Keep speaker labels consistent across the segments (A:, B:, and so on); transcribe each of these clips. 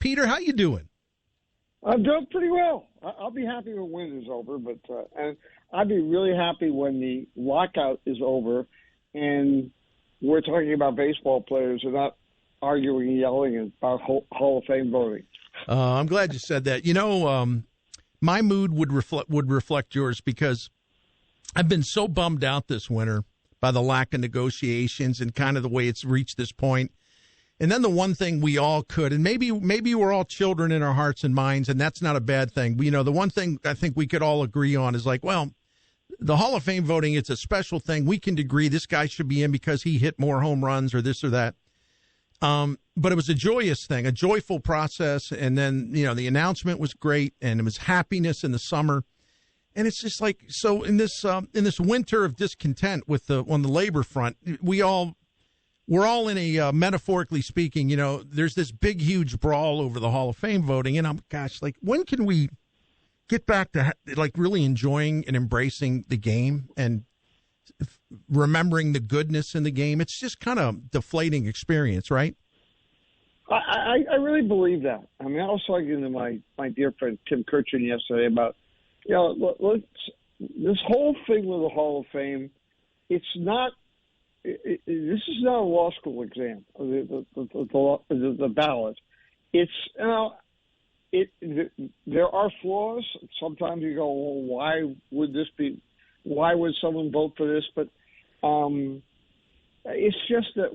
A: Peter, how you doing?
B: I'm doing pretty well. I'll be happy when winter is over, but and I'd be really happy when the lockout is over and we're talking about baseball players and not arguing and yelling about Hall of Fame voting.
A: I'm glad you said that. My mood would reflect yours because I've been so bummed out this winter by the lack of negotiations and kind of the way it's reached this point. And then the one thing we all could, and maybe we're all children in our hearts and minds, and that's not a bad thing. The one thing I think we could all agree on is the Hall of Fame voting, it's a special thing. We can agree this guy should be in because he hit more home runs or this or that. But it was a joyous thing, a joyful process. And then, the announcement was great and it was happiness in the summer. And it's just so in this winter of discontent on the labor front, we're all in a, metaphorically speaking, there's this big, huge brawl over the Hall of Fame voting. And when can we get back to really enjoying and embracing the game and remembering the goodness in the game? It's just kind of deflating experience, right?
B: I really believe that. I mean, I was talking to my dear friend Tim Kirchin yesterday about, this whole thing with the Hall of Fame. It's not. This is not a law school exam. The ballot. It's there are flaws. Sometimes you go, well, why would this be? Why would someone vote for this? But it's just that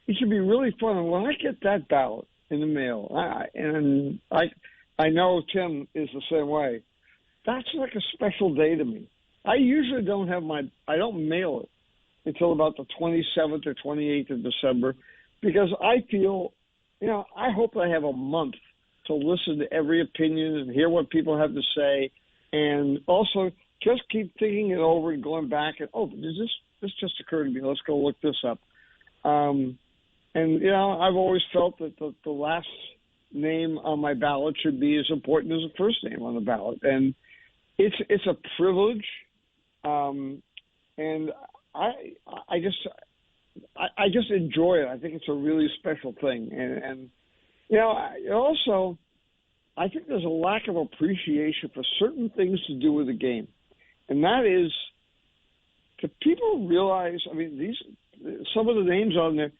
B: it should be really fun. And when I get that ballot in the mail, I know Tim is the same way. That's like a special day to me. I usually I don't mail it until about the 27th or 28th of December because I feel, I hope I have a month to listen to every opinion and hear what people have to say, and also just keep thinking it over and going back and, this just occurred to me. Let's go look this up. And, I've always felt that the last name on my ballot should be as important as the first name on the ballot. And it's a privilege. And I just enjoy it. I think it's a really special thing. And also, I think there's a lack of appreciation for certain things to do with the game. And that is, do people realize, some of the names on there,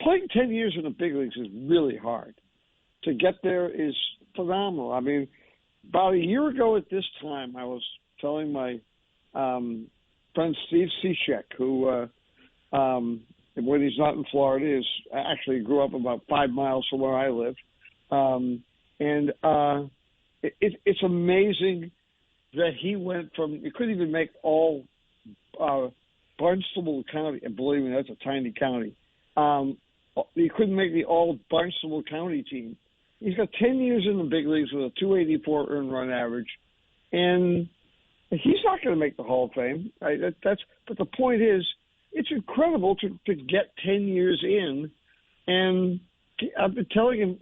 B: playing 10 years in the big leagues is really hard. To get there is phenomenal. About a year ago at this time, I was telling my friend Steve Cishek, who, when he's not in Florida, actually grew up about 5 miles from where I live. It's amazing that he went from – you couldn't even make all Barnstable County – and believe me, that's a tiny county. He couldn't make the all Barnstable County team. He's got 10 years in the big leagues with a 284 earned run average, and he's not going to make the Hall of Fame. Right? But the point is, it's incredible to get 10 years in, and I've been telling him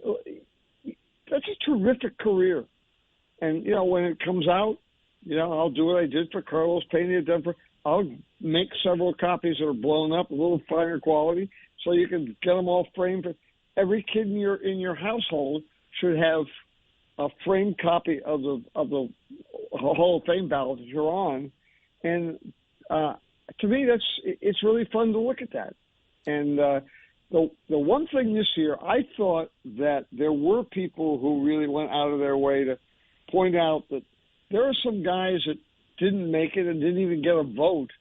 B: that's a terrific career. And when it comes out, I'll do what I did for Carlos Pena at Denver. I'll make several copies that are blown up, a little finer quality, so you can get them all framed. Every kid in your household should have a framed copy of the Hall of Fame ballot that you're on, and to me, it's really fun to look at that. And the one thing this year, I thought that there were people who really went out of their way to point out that there are some guys that didn't make it and didn't even get a vote.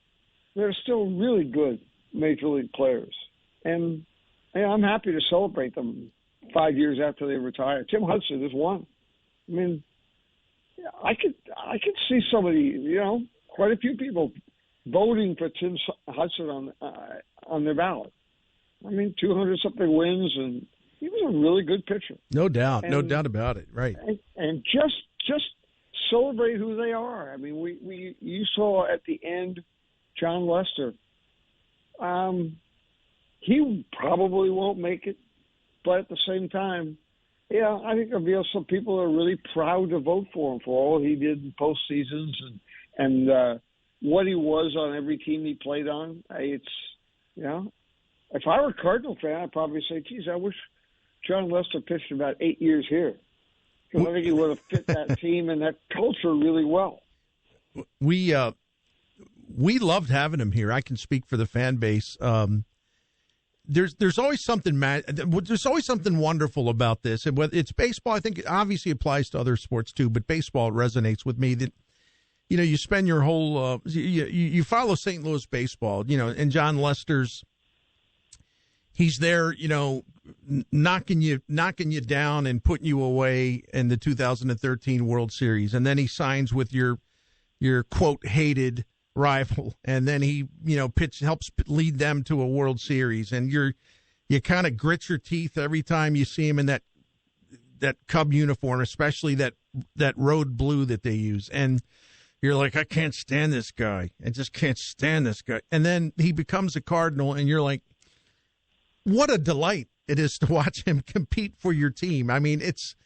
B: They're still really good major league players, and I'm happy to celebrate them 5 years after they retire. Tim Hudson is one. I could see somebody, quite a few people voting for Tim Hudson on their ballot. 200-something wins, and he was a really good pitcher.
A: No doubt, no doubt about it. Right.
B: And just celebrate who they are. You saw at the end, John Lester. He probably won't make it, but at the same time, I think there'll be some people that are really proud to vote for him for all he did in postseasons and what he was on every team he played on. If I were a Cardinal fan, I'd probably say, geez, I wish John Lester pitched about 8 years here. Because I think he would have fit that team and that culture really well.
A: We loved having him here. I can speak for the fan base. There's always something there's always something wonderful about this. And whether it's baseball, I think it obviously applies to other sports too, but baseball resonates with me. That you spend your whole you follow St. Louis baseball, and John Lester's, he's there, knocking you down and putting you away in the 2013 World Series, and then he signs with your quote hated rival, and then he helps lead them to a World Series, and you kind of grit your teeth every time you see him in that Cub uniform, especially that road blue that they use, and you're like, I can't stand this guy. I just can't stand this guy. And then he becomes a Cardinal, and you're like, what a delight it is to watch him compete for your team. I mean, it's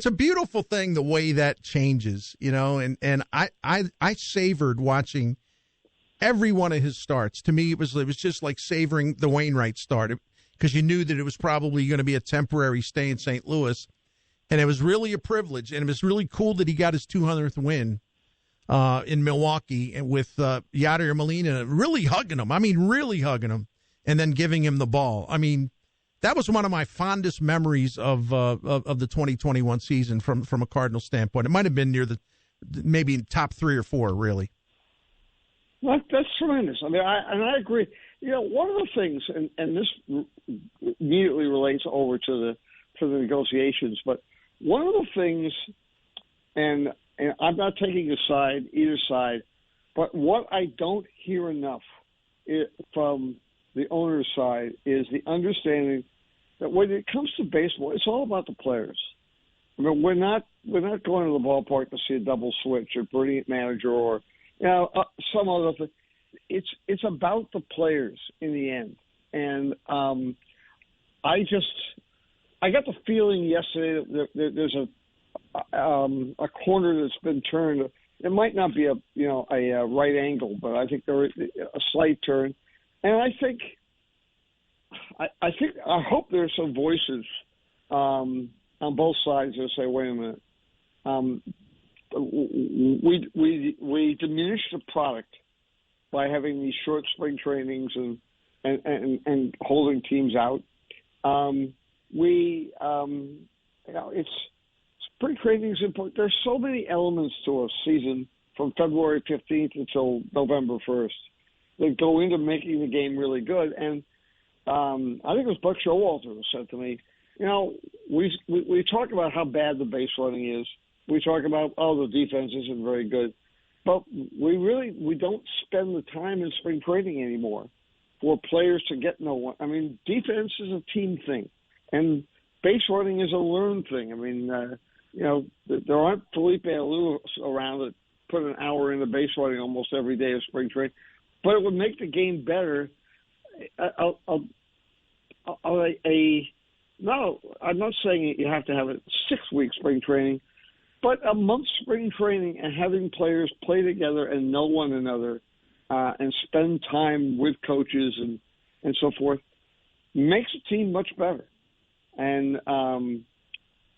A: a beautiful thing the way that changes, and I savored watching every one of his starts. To me, it was just like savoring the Wainwright start, because you knew that it was probably going to be a temporary stay in St. Louis, and it was really a privilege, and it was really cool that he got his 200th win in Milwaukee, and with Yadier Molina really hugging him. I mean, really hugging him, and then giving him the ball. I mean, that was one of my fondest memories of the 2021 season from a Cardinal standpoint. It might have been near maybe top 3 or 4, really.
B: Well, that's tremendous. I mean, I agree. One of the things, and this immediately relates over to the negotiations, but one of the things, and I'm not taking either side, but what I don't hear enough from the owner's side is the understanding that when it comes to baseball, it's all about the players. I mean, we're not going to the ballpark to see a double switch or brilliant manager or some other thing. It's about the players in the end, and I got the feeling yesterday that there's a corner that's been turned. It might not be a right angle, but I think there is a slight turn, and I hope there's some voices on both sides that say, wait a minute, we diminish the product by having these short spring trainings and holding teams out. Spring training is important. There's so many elements to a season from February 15th until November 1st that go into making the game really good. And I think it was Buck Showalter who said to me, we talk about how bad the base running is. We talk about, the defense isn't very good. But we don't spend the time in spring training anymore for players to get no one. I mean, defense is a team thing, and base running is a learned thing. I mean, there aren't Felipe Alou around that put an hour into base running almost every day of spring training, but it would make the game better. No, I'm not saying you have to have a 6-week spring training, but a month spring training and having players play together and know one another and spend time with coaches and so forth makes a team much better. And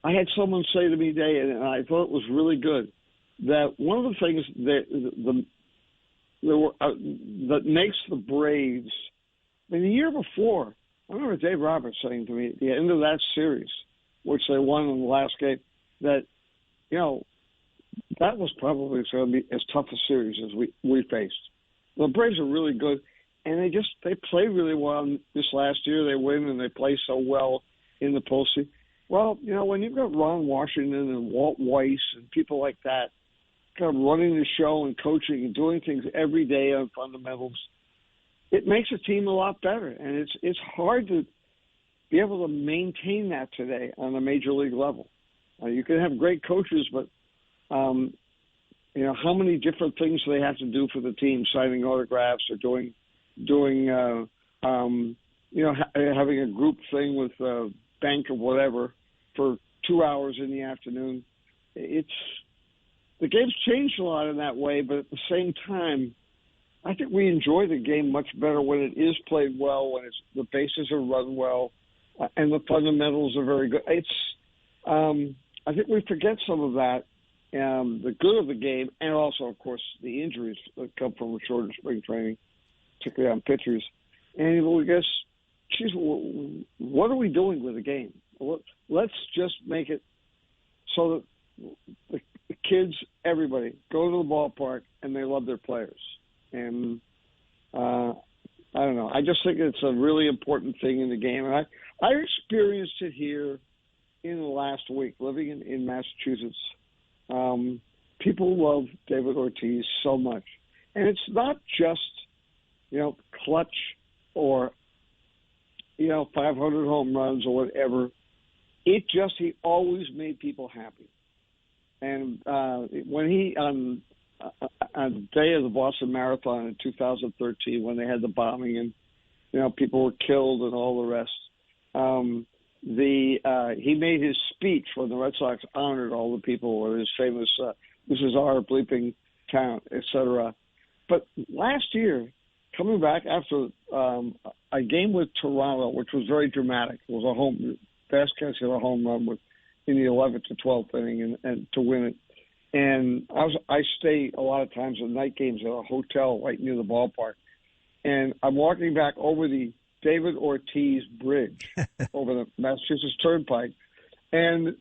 B: I had someone say to me today, and I thought it was really good, that one of the things that makes the Braves, I mean, the year before, I remember Dave Roberts saying to me at the end of that series, which they won in the last game, that, that was probably going to be as tough a series as we faced. The Braves are really good, and they play really well this last year. They win, and they play so well in the postseason. Well, when you've got Ron Washington and Walt Weiss and people like that kind of running the show and coaching and doing things every day on fundamentals, it makes a team a lot better. And it's hard to be able to maintain that today on a major league level. You can have great coaches, but how many different things do they have to do for the team? Signing autographs or having a group thing with bank or whatever for 2 hours in the afternoon. The game's changed a lot in that way, but at the same time, I think we enjoy the game much better when it is played well, when the bases are run well, and the fundamentals are very good. It's I think we forget some of that, the good of the game, and also, of course, the injuries that come from a shorter spring training, particularly on pitchers. And we guess, geez, what are we doing with the game? Let's just make it so that the kids, everybody, go to the ballpark and they love their players. And I don't know. I just think it's a really important thing in the game. And I experienced it here in the last week, living in Massachusetts. People love David Ortiz so much. And it's not just, clutch or, 500 home runs or whatever. He always made people happy. And when he, on the day of the Boston Marathon in 2013, when they had the bombing and, people were killed and all the rest, he made his speech when the Red Sox honored all the people with his famous, this is our bleeping count, et cetera. But last year, coming back after a game with Toronto, which was very dramatic, it was Vasquez hit a home run in the 11th to 12th inning and to win it. And I stay a lot of times at night games at a hotel right near the ballpark. And I'm walking back over the David Ortiz Bridge over the Massachusetts Turnpike. And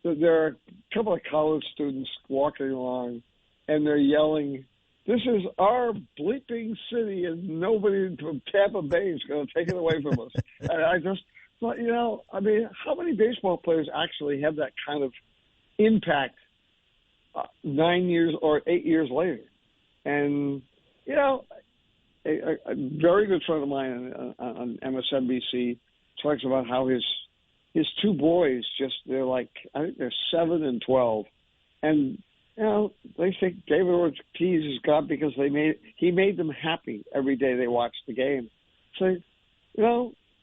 B: there are a couple of college students walking along, and they're yelling, "This is our bleeping city, and nobody from Tampa Bay is going to take it away from us." And I just thought, how many baseball players actually have that kind of impact 9 years or 8 years later? And, a very good friend of mine on MSNBC talks about how his two boys, they're like, I think they're 7 and 12. And, they think David Ortiz is God because he made them happy every day they watched the game. So,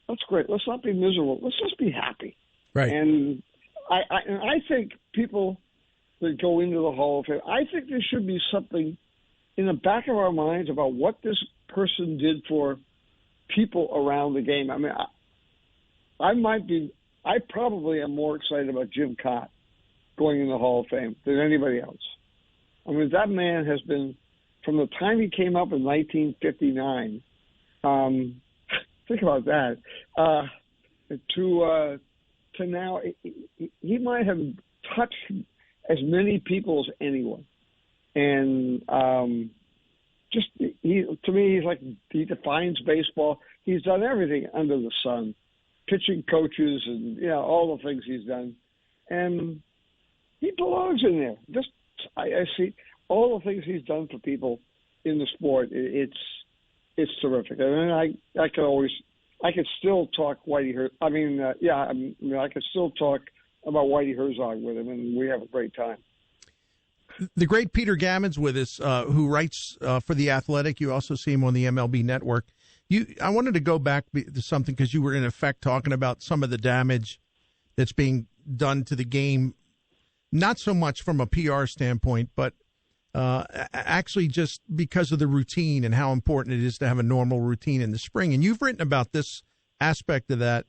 B: that's great. Let's not be miserable. Let's just be happy.
A: Right.
B: And I think people that go into the Hall of Fame, I think there should be something in the back of our minds about what this person did for people around the game. I mean, I probably am more excited about Jim Cott going in the Hall of Fame than anybody else. I mean, that man has been, from the time he came up in 1959, think about that, to now, he might have touched as many people as anyone. And to me, he defines baseball. He's done everything under the sun, pitching coaches and, all the things he's done. And he belongs in there. I see all the things he's done for people in the sport. It's terrific. And I could still talk Whitey Herzog. I could still talk about Whitey Herzog with him, and we have a great time.
A: The great Peter Gammons with us, who writes for The Athletic. You also see him on the MLB Network. I wanted to go back to something because you were, in effect, talking about some of the damage that's being done to the game, not so much from a PR standpoint, but actually just because of the routine and how important it is to have a normal routine in the spring. And you've written about this aspect of that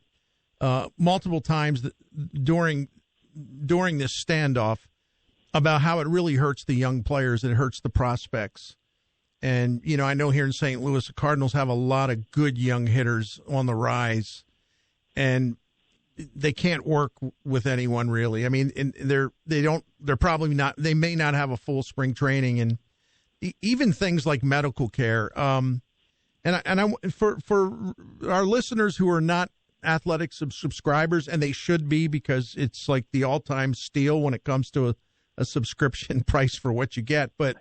A: multiple times during this standoff, about how it really hurts the young players, it hurts the prospects. And, I know here in St. Louis, the Cardinals have a lot of good young hitters on the rise, and they can't work with anyone really. I mean, they're probably not, they may not have a full spring training, and even things like medical care. For our listeners who are not Athletic subscribers, and they should be, because it's like the all-time steal when it comes to a subscription price for what you get. But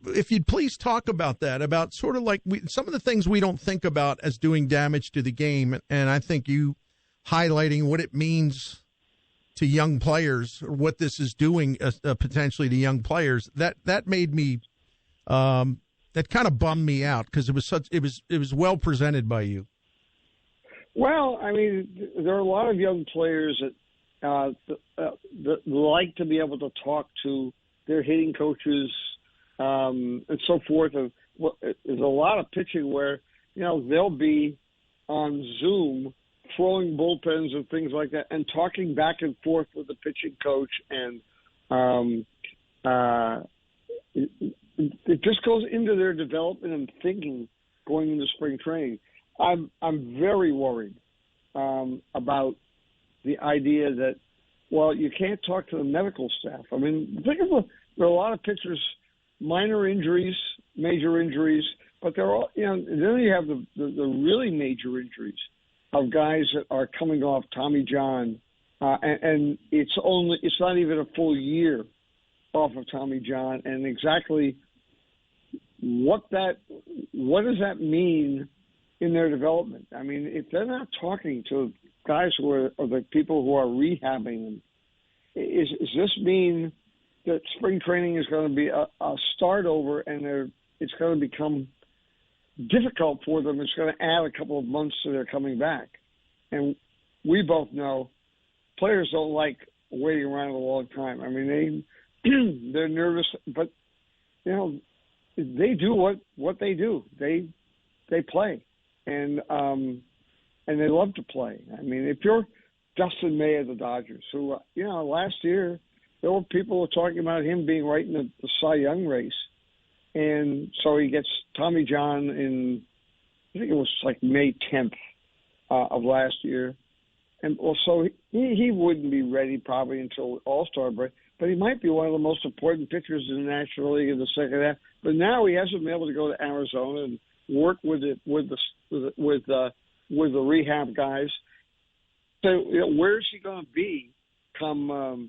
A: if you'd please talk about that, about sort of like some of the things we don't think about as doing damage to the game. And I think you highlighting what it means to young players, or what this is doing potentially to young players, that made me, that kind of bummed me out, because it was well presented by you.
B: Well, I mean, there are a lot of young players that like to be able to talk to their hitting coaches and so forth. And there's a lot of pitching where, they'll be on Zoom throwing bullpens and things like that, and talking back and forth with the pitching coach, and it just goes into their development and thinking going into spring training. I'm very worried about the idea that, well, you can't talk to the medical staff. I mean, think of there are a lot of pitchers, minor injuries, major injuries, but they're all, then you have the really major injuries of guys that are coming off Tommy John, and it's not even a full year off of Tommy John, and exactly what does that mean in their development? I mean, if they're not talking to guys who are, or the people who are rehabbing them, does this mean that spring training is going to be a start over, and it's going to become difficult for them? It's going to add a couple of months to their coming back. And we both know players don't like waiting around a long time. I mean, they're nervous, but they do what they do. They play, and they love to play. I mean, if you're Dustin May of the Dodgers, who last year there were people who were talking about him being right in the Cy Young race, and so he gets Tommy John in, I think it was like May 10th of last year, and so he wouldn't be ready probably until All-Star break. But he might be one of the most important pitchers in the National League in the second half. But now he hasn't been able to go to Arizona and work with the rehab guys. So where is he going to be come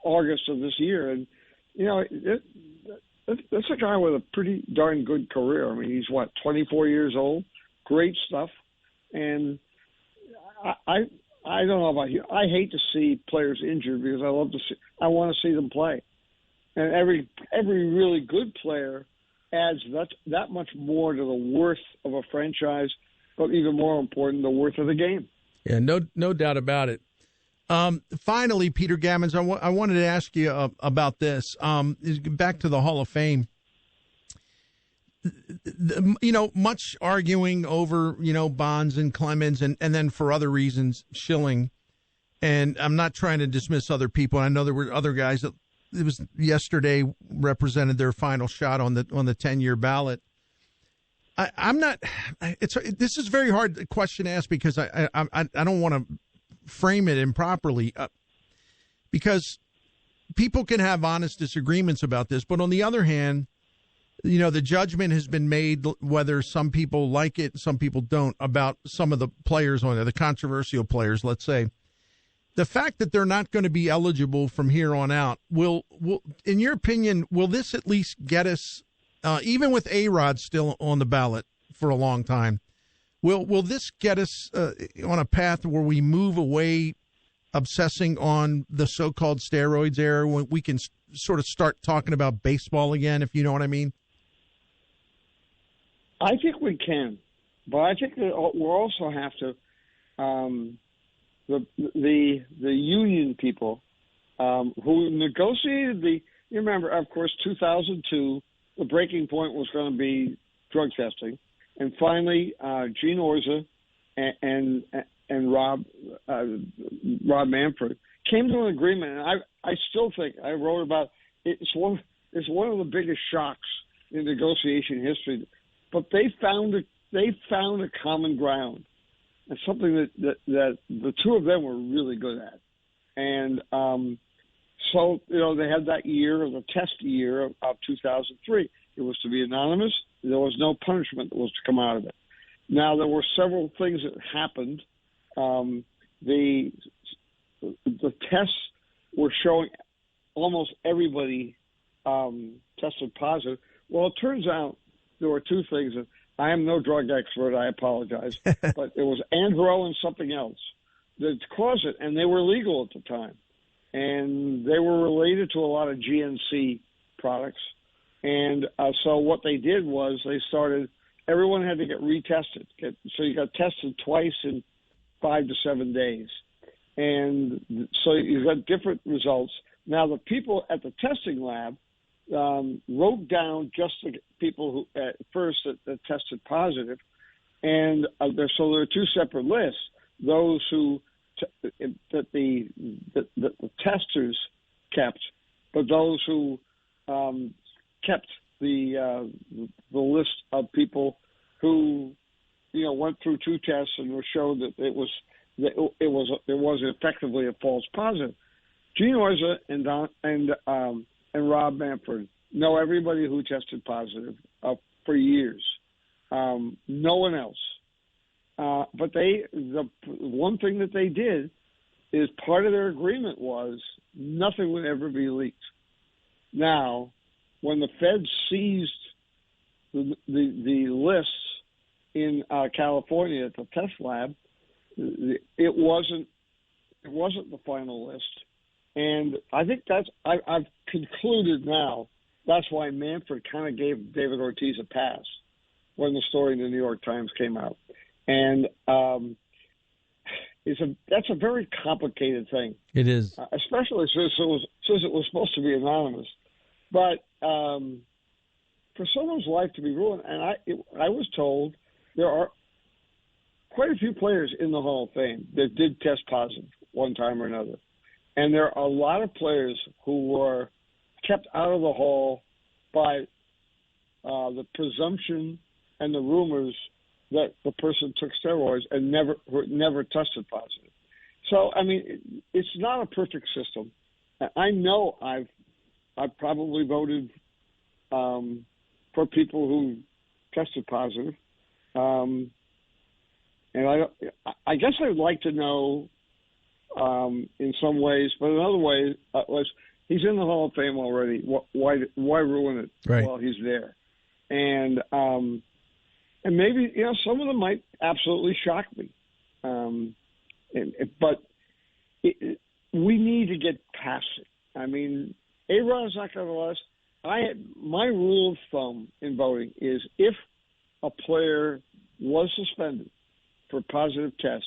B: August of this year? And that's a guy with a pretty darn good career. I mean, he's 24 years old, great stuff, and I don't know about you. I hate to see players injured because I want to see them play. And every really good player adds that much more to the worth of a franchise, but even more important, the worth of the game.
A: Yeah, no doubt about it. Finally, Peter Gammons, I wanted to ask you about this. Back to the Hall of Fame. Much arguing over, Bonds and Clemens and then for other reasons, Schilling. And I'm not trying to dismiss other people. I know there were other guys that it was yesterday represented their final shot on the 10-year ballot. This is a very hard question to ask because I don't want to frame it improperly because people can have honest disagreements about this. But on the other hand, the judgment has been made, whether some people like it, some people don't, about some of the players on there, the controversial players, let's say. The fact that they're not going to be eligible from here on out, will in your opinion, will this at least get us, even with A-Rod still on the ballot for a long time, will this get us on a path where we move away obsessing on the so-called steroids era, when we can sort of start talking about baseball again, if you know what I mean?
B: I think we can, but I think that we'll also have to the union people who negotiated you remember, of course, 2002, the breaking point was going to be drug testing, and finally Gene Orza and Rob Manfred came to an agreement, and I still think I wrote about it's one of the biggest shocks in negotiation history. But they found a common ground, and something that the two of them were really good at. And so they had that year, the test year of 2003. It was to be anonymous. There was no punishment that was to come out of it. Now there were several things that happened. The tests were showing almost everybody tested positive. Well, it turns out there were two things. I am no drug expert. I apologize. But it was Andro and something else that caused it, and they were legal at the time. And they were related to a lot of GNC products. And so what they did was everyone had to get retested. So you got tested twice in 5 to 7 days. And so you got different results. Now, the people at the testing lab wrote down just the people who at first that tested positive, And so there are two separate lists: those who that the testers kept, but those who kept the list of people who went through two tests and were showed that it was effectively a false positive. Gene Orza and Rob Manfred know everybody who tested positive for years. No one else. But the one thing that they did is part of their agreement was nothing would ever be leaked. Now, when the Fed seized the lists in California at the test lab, it wasn't the final list. And I think I've concluded now that's why Manfred kind of gave David Ortiz a pass when the story in the New York Times came out. And that's a very complicated thing.
A: It is.
B: Especially since it was supposed to be anonymous. But for someone's life to be ruined, and I was told there are quite a few players in the Hall of Fame that did test positive one time or another. And there are a lot of players who were kept out of the Hall by the presumption and the rumors that the person took steroids and never tested positive. So, I mean, it's not a perfect system. I know I've probably voted for people who tested positive. And I guess I'd like to know in some ways, but in other ways, he's in the Hall of Fame already. Why ruin it while he's there? And maybe some of them might absolutely shock me, but we need to get past it. I mean, A-Rod's not going to let us. My rule of thumb in voting is if a player was suspended for positive test,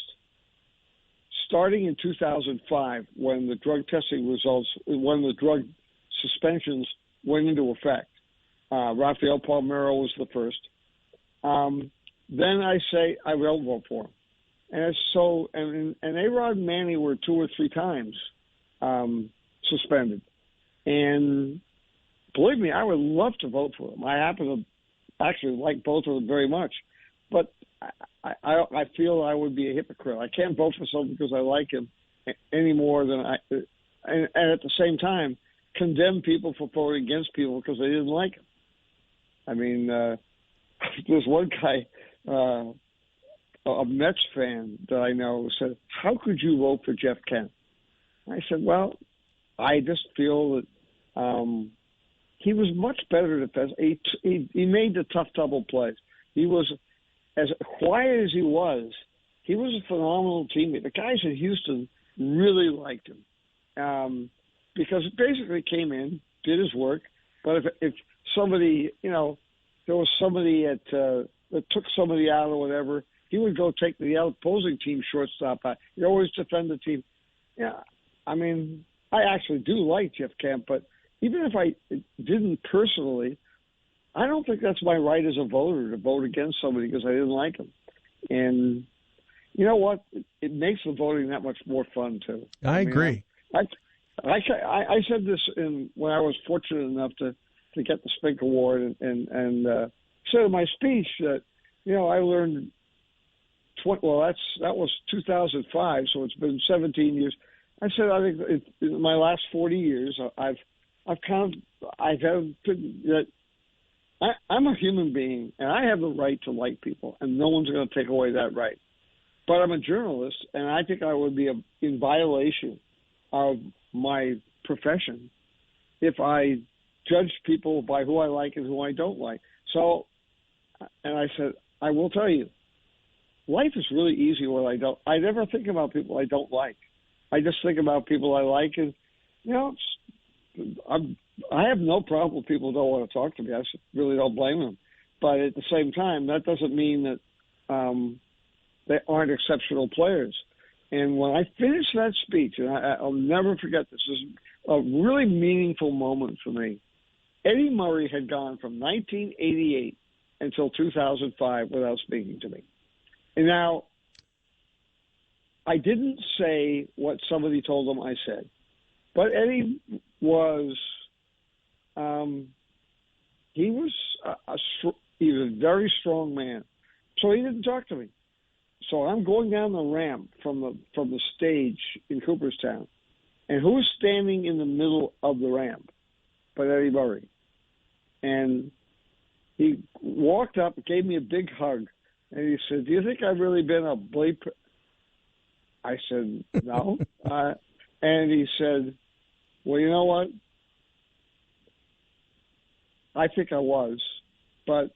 B: starting in 2005, when the drug suspensions went into effect, Rafael Palmeiro was the first. Then I say I will vote for him. And A-Rod and Manny were 2 or 3 times suspended. And believe me, I would love to vote for them. I happen to actually like both of them very much. But I feel I would be a hypocrite. I can't vote for someone because I like him any more than and at the same time, condemn people for voting against people because they didn't like him. I mean, there's one guy, a Mets fan that I know, said, "How could you vote for Jeff Kent?" I said, "Well, I just feel that he was much better defense. He made the tough double plays. He was as quiet as he was a phenomenal teammate. The guys in Houston really liked him because it basically came in, did his work. But if somebody, there was somebody that took somebody out or whatever, he would go take the opposing team shortstop out. He always defend the team. Yeah, I mean, I actually do like Jeff Kemp, but even if I didn't personally, I don't think that's my right as a voter to vote against somebody because I didn't like him. And you know what? It makes the voting that much more fun too.
A: I agree.
B: I said this when I was fortunate enough to get the Spink Award and said in my speech that I learned. That was 2005, so it's been 17 years. I said I think in my last 40 years I've had that. I'm a human being, and I have the right to like people, and no one's going to take away that right. But I'm a journalist, and I think I would be in violation of my profession if I judged people by who I like and who I don't like. So, and I said, I will tell you, life is really easy when I never think about people I don't like. I just think about people I like, and, I have no problem with people who don't want to talk to me. I really don't blame them. But at the same time, that doesn't mean that they aren't exceptional players. And when I finished that speech, and I'll never forget this, this is a really meaningful moment for me. Eddie Murray had gone from 1988 until 2005 without speaking to me. And now, I didn't say what somebody told him I said, but Eddie was, he was a very strong man, so he didn't talk to me. So I'm going down the ramp from the stage in Cooperstown, and who's standing in the middle of the ramp but Eddie Murray? And he walked up, gave me a big hug, and he said, "Do you think I've really been a bleep?" I said, "No." And he said, "Well, you know what? I think I was, but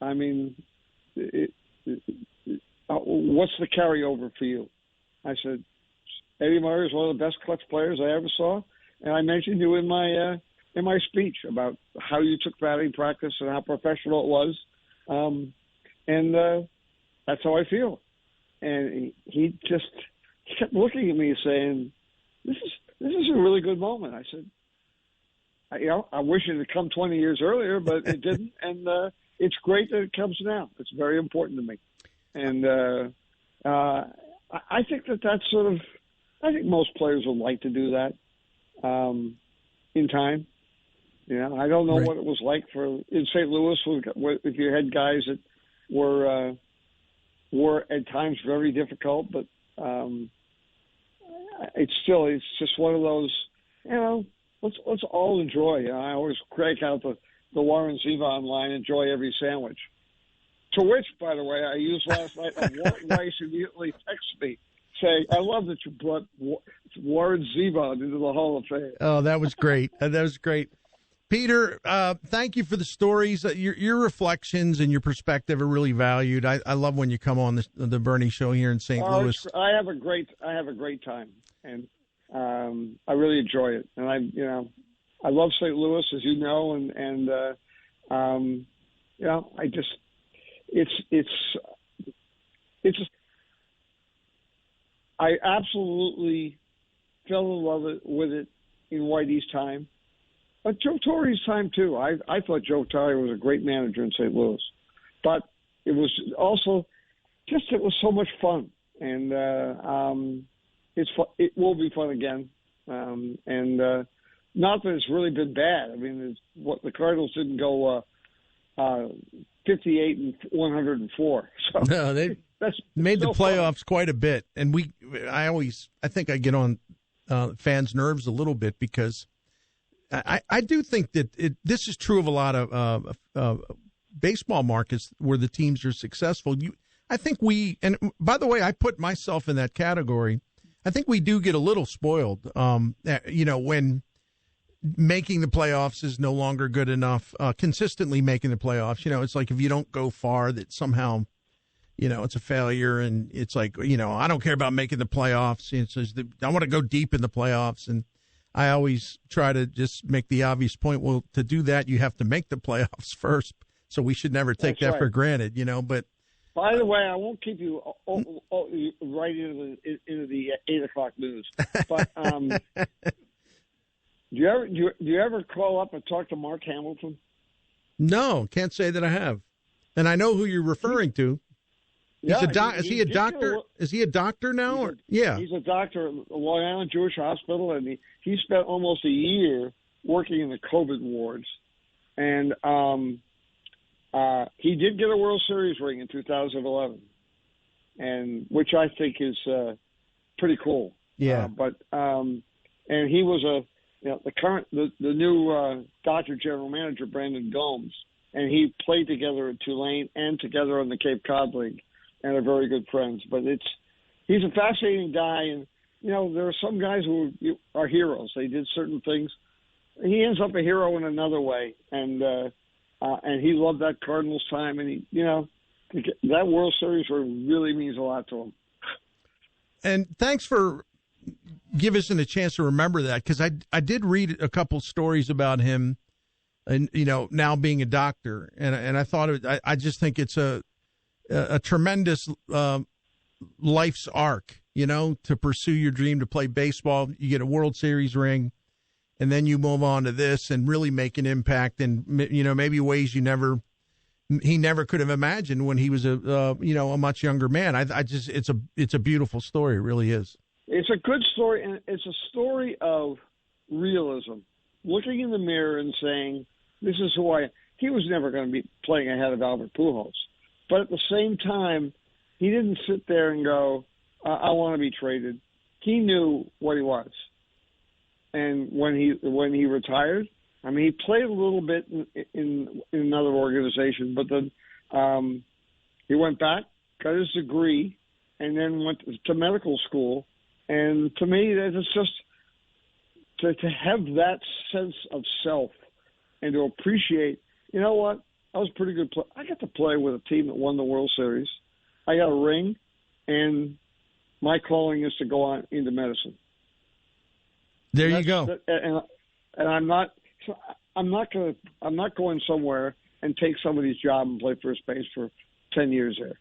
B: I mean, what's the carryover for you?" I said, "Eddie Murray is one of the best clutch players I ever saw, and I mentioned you in my speech about how you took batting practice and how professional it was, and that's how I feel." And he kept looking at me saying, "This is a really good moment." I said, I wish it had come 20 years earlier, but it didn't, and it's great that it comes now. It's very important to me, and I think that's sort of. I think most players would like to do that in time. You know, I don't know what it was like in St. Louis if you had guys that were at times very difficult, but it's just one of those. You know, let's all enjoy. You know, I always crank out the Warren Zevon line, "Enjoy every sandwich." To which, by the way, I used last night. Walt Weiss immediately texted me saying, "I love that you brought Warren Zevon into the Hall of Fame." Oh,
A: that was great. That was great. Peter, thank you for the stories. Your reflections and your perspective are really valued. I love when you come on the Bernie Show here in St. Louis. I have a great time, and I really enjoy it. And I love St. Louis, as you know, and I just I absolutely fell in love with it in Whitey's time. But Joe Torre's time, too. I thought Joe Torre was a great manager in St. Louis. But it was also it was so much fun. And it will be fun again. And not that it's really been bad. I mean, the Cardinals didn't go 58 and 104. So no, they made the playoffs fun. Quite a bit. And I think I get on fans' nerves a little bit because I do think that this is true of a lot of baseball markets where the teams are successful. I think and by the way, I put myself in that category. I think we do get a little spoiled, when making the playoffs is no longer good enough, consistently making the playoffs. It's like if you don't go far that somehow, it's a failure. And it's like, I don't care about making the playoffs. I want to go deep in the playoffs. And I always try to just make the obvious point. Well, to do that, you have to make the playoffs first. So we should never take that for granted, but.
B: By the way, I won't keep you right into the 8 o'clock news. But do you ever call up and talk to Mark Hamilton?
A: No, can't say that I have. And I know who you're referring to. Is he a doctor? Is he a doctor now?
B: He's a doctor at Long Island Jewish Hospital, and he spent almost a year working in the COVID wards. And he did get a World Series ring in 2011, and which I think is pretty cool.
A: Yeah.
B: And he was the new Dodger general manager, Brandon Gomes, and he played together at Tulane and together on the Cape Cod League, and are very good friends. But he's a fascinating guy, and there are some guys who are heroes. They did certain things. He ends up a hero in another way, and he loved that Cardinals time, and that World Series really means a lot to him.
A: And thanks for giving us a chance to remember that, because I did read a couple stories about him, and now being a doctor, and I thought I just think it's a tremendous life's arc, to pursue your dream to play baseball. You get a World Series ring, and then you move on to this and really make an impact in maybe ways you never he never could have imagined when he was a much younger man. It's a beautiful story. It really is.
B: It's a good story, and it's a story of realism. Looking in the mirror and saying, this is who I am. He was never going to be playing ahead of Albert Pujols. But at the same time, he didn't sit there and go, I want to be traded. He knew what he was. And when he retired, I mean, he played a little bit in another organization, but then he went back, got his degree, and then went to medical school. And to me, it's just to have that sense of self and to appreciate, you know what, I was a pretty good player. I got to play with a team that won the World Series. I got a ring, and my calling is to go on into medicine.
A: There you go.
B: And I'm not going somewhere and take somebody's job and play first base for 10 years there.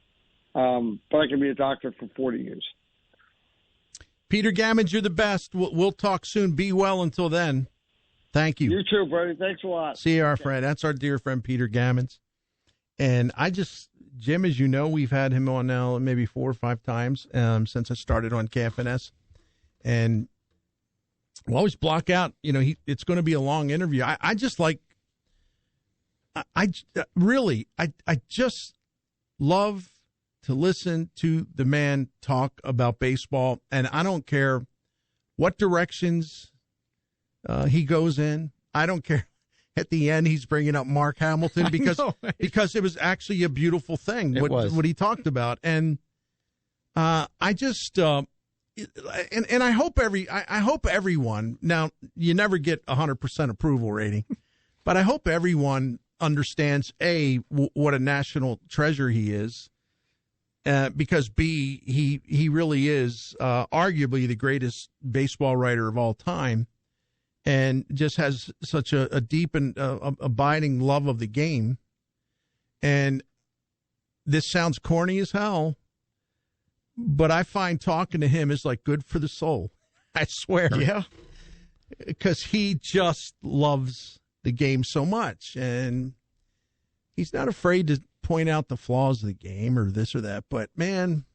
B: But I can be a doctor for 40 years.
A: Peter Gammons, you're the best. We'll talk soon. Be well until then. Thank you.
B: You too, buddy. Thanks a lot.
A: See you, our friend. That's our dear friend, Peter Gammons. And Jim, as you know, we've had him on now maybe 4 or 5 times since I started on KFNS. And we'll always block out, it's going to be a long interview. I just love to listen to the man talk about baseball, and I don't care what directions he goes in. I don't care. At the end, he's bringing up Mark Hamilton because it was actually a beautiful thing what he talked about, and I hope everyone. Now, you never get 100% approval rating, but I hope everyone understands what a national treasure he is. Because B, he really is arguably the greatest baseball writer of all time, and just has such a deep and abiding love of the game. And this sounds corny as hell, but I find talking to him is like good for the soul. I swear.
C: Yeah,
A: because he just loves the game so much, and he's not afraid to point out the flaws of the game or this or that, but man,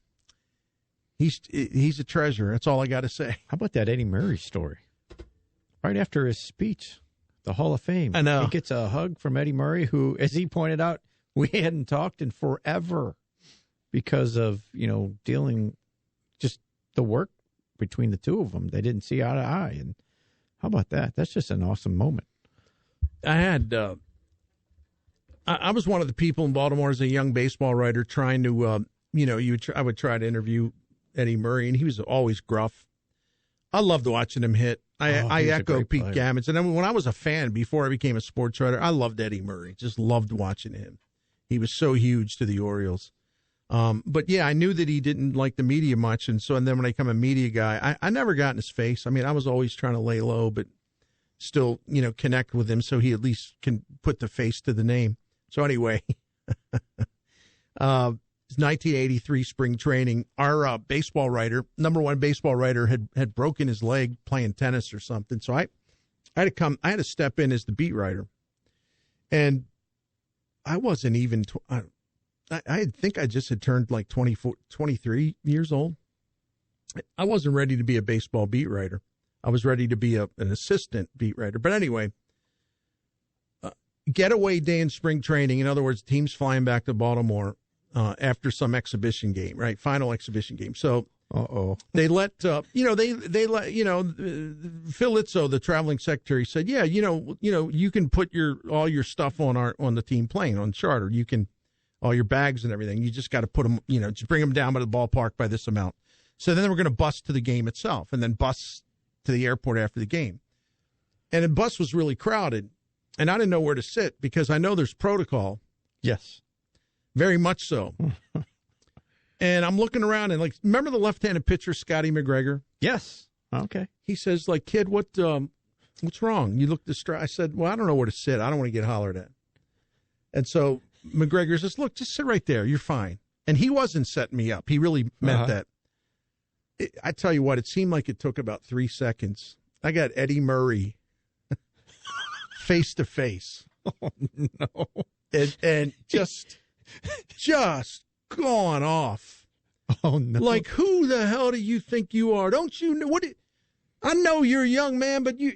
A: he's a treasure. That's all I got to say.
C: How about that Eddie Murray story? Right after his speech, the Hall of Fame,
A: I know,
C: he gets a hug from Eddie Murray, who, as he pointed out, we hadn't talked in forever because of dealing just the work between the two of them. They didn't see eye to eye, and how about that? That's just an awesome moment.
A: I had. I was one of the people in Baltimore as a young baseball writer trying to, I would try to interview Eddie Murray, and he was always gruff. I loved watching him hit. I echo Pete Gammons. And then when I was a fan, before I became a sports writer, I loved Eddie Murray. Just loved watching him. He was so huge to the Orioles. But, yeah, I knew that he didn't like the media much. And then when I became a media guy, I never got in his face. I mean, I was always trying to lay low, but still, connect with him so he at least can put the face to the name. So anyway, 1983 spring training. Our baseball writer, number one baseball writer, had broken his leg playing tennis or something. So I had to step in as the beat writer, and I wasn't even. I think I just had turned like 23 years old. I wasn't ready to be a baseball beat writer. I was ready to be an assistant beat writer. But anyway. Getaway day in spring training. In other words, teams flying back to Baltimore after some exhibition game, right? Final exhibition game. So, they let Phil Izzo, the traveling secretary, said, "Yeah, you can put all your stuff on the team plane on charter. You can all your bags and everything. You just got to put them, just bring them down by the ballpark by this amount." So then we're going to bus to the game itself, and then bus to the airport after the game. And the bus was really crowded. And I didn't know where to sit because I know there's protocol.
C: Yes.
A: Very much so. And I'm looking around and remember the left-handed pitcher, Scotty McGregor?
C: Yes. Okay.
A: He says, kid, what's wrong? You look distraught. I said, well, I don't know where to sit. I don't want to get hollered at. And so McGregor says, look, just sit right there. You're fine. And he wasn't setting me up. He really meant that. I tell you what, it seemed like it took about 3 seconds. I got Eddie Murray face to face.
C: Oh, no.
A: and just gone off.
C: Oh no!
A: Like, who the hell do you think you are? Don't you know what? I know you're a young man, but you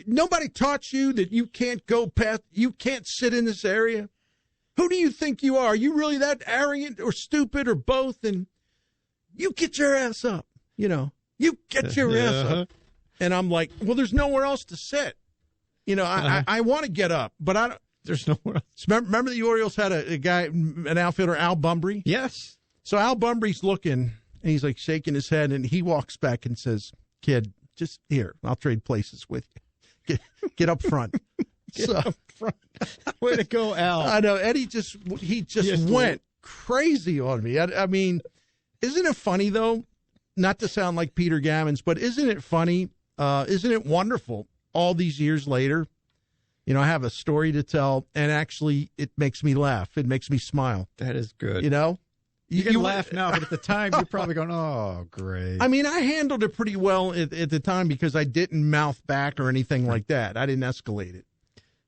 A: nobody taught you that you can't go past. You can't sit in this area. Who do you think you are? Are you really that arrogant or stupid or both? And you get your ass up. You get your ass up. And I'm like, well, there's nowhere else to sit. I want to get up, but I don't.
C: There's nowhere else.
A: Remember the Orioles had a guy, an outfielder, Al Bumbry?
C: Yes.
A: So Al Bumbry's looking, and he's like shaking his head, and he walks back and says, "Kid, just here. I'll trade places with you. Get up front."
C: Up front. Way to go, Al.
A: I know. Eddie just went crazy on me. I mean, isn't it funny, though? Not to sound like Peter Gammons, but isn't it funny? Isn't it wonderful all these years later? I have a story to tell, and actually it makes me laugh. It makes me smile.
C: That is good.
A: You
C: can laugh now, but at the time you're probably going, oh, great.
A: I mean, I handled it pretty well at the time because I didn't mouth back or anything like that. I didn't escalate it.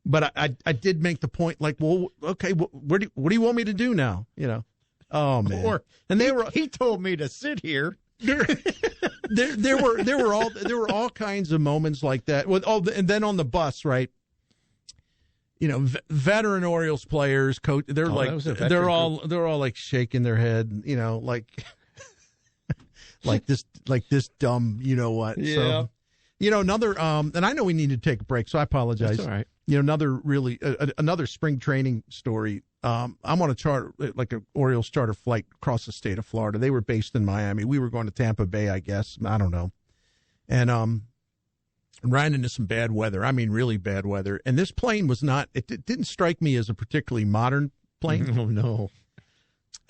A: But I did make the point, like, well, okay, what do you want me to do now? Oh man!
C: He told me to sit here.
A: There were all kinds of moments like that. And then on the bus, right? Veteran Orioles players, coach. They're they're all like shaking their head. Like this dumb. You know what?
C: Yeah.
A: So, another. And I know we need to take a break, so I apologize.
C: That's all right.
A: Another spring training story. I'm on a charter, like an Orioles charter flight across the state of Florida. They were based in Miami. We were going to Tampa Bay, I guess. I don't know. And ran into some bad weather. I mean, really bad weather. And this plane was not. It didn't strike me as a particularly modern plane.
C: Oh no.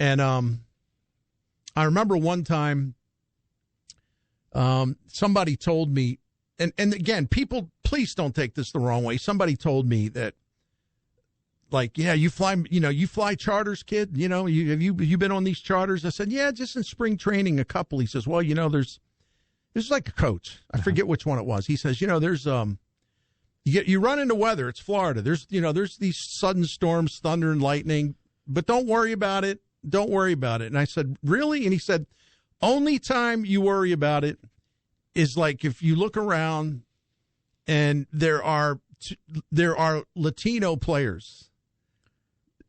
A: And I remember one time, somebody told me. And again, people, please don't take this the wrong way. Somebody told me that, like, yeah, you fly charters, kid. Have you been on these charters? I said, yeah, just in spring training, a couple. He says, well, there's like a coach. I forget which one it was. He says, there's you run into weather. It's Florida. There's these sudden storms, thunder and lightning, but don't worry about it. Don't worry about it. And I said, really? And he said, only time you worry about it is like if you look around and there are Latino players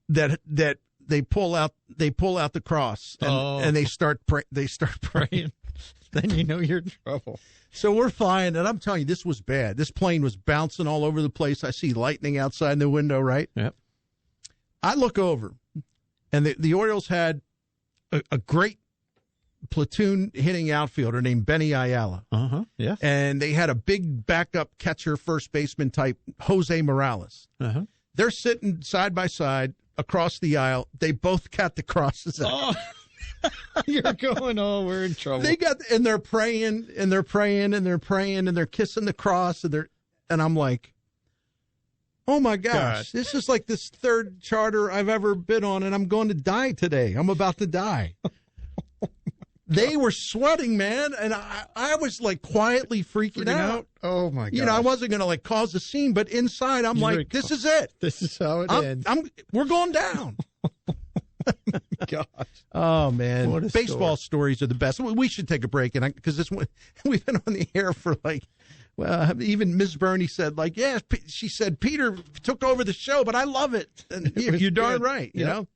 A: that they pull out the cross and they start praying.
C: Then you're in trouble.
A: So we're flying, and I'm telling you, this was bad. This plane was bouncing all over the place. I see lightning outside the window, right?
C: Yep.
A: I look over, and the Orioles had a great platoon hitting outfielder named Benny Ayala.
C: Yeah.
A: And they had a big backup catcher, first baseman type, Jose Morales. They're sitting side by side across the aisle. They both got the crosses out.
C: You're going, we're in trouble.
A: They're praying, and they're praying, and they're praying, and they're kissing the cross, and I'm like, oh my gosh, this is like this third charter I've ever been on, and I'm going to die today. I'm about to die. They were sweating, man, and I was like quietly freaking out.
C: Oh my god!
A: I wasn't going to like cause a scene, but inside I'm like, this is it.
C: This is how it ends.
A: We're going down.
C: Gosh.
A: Oh man, baseball
C: story.
A: stories are the best. We should take a break, and because we've been on the air for like, well, even Ms. Burney said like, yeah, she said Peter took over the show, but I love it. And you're darn right, you know.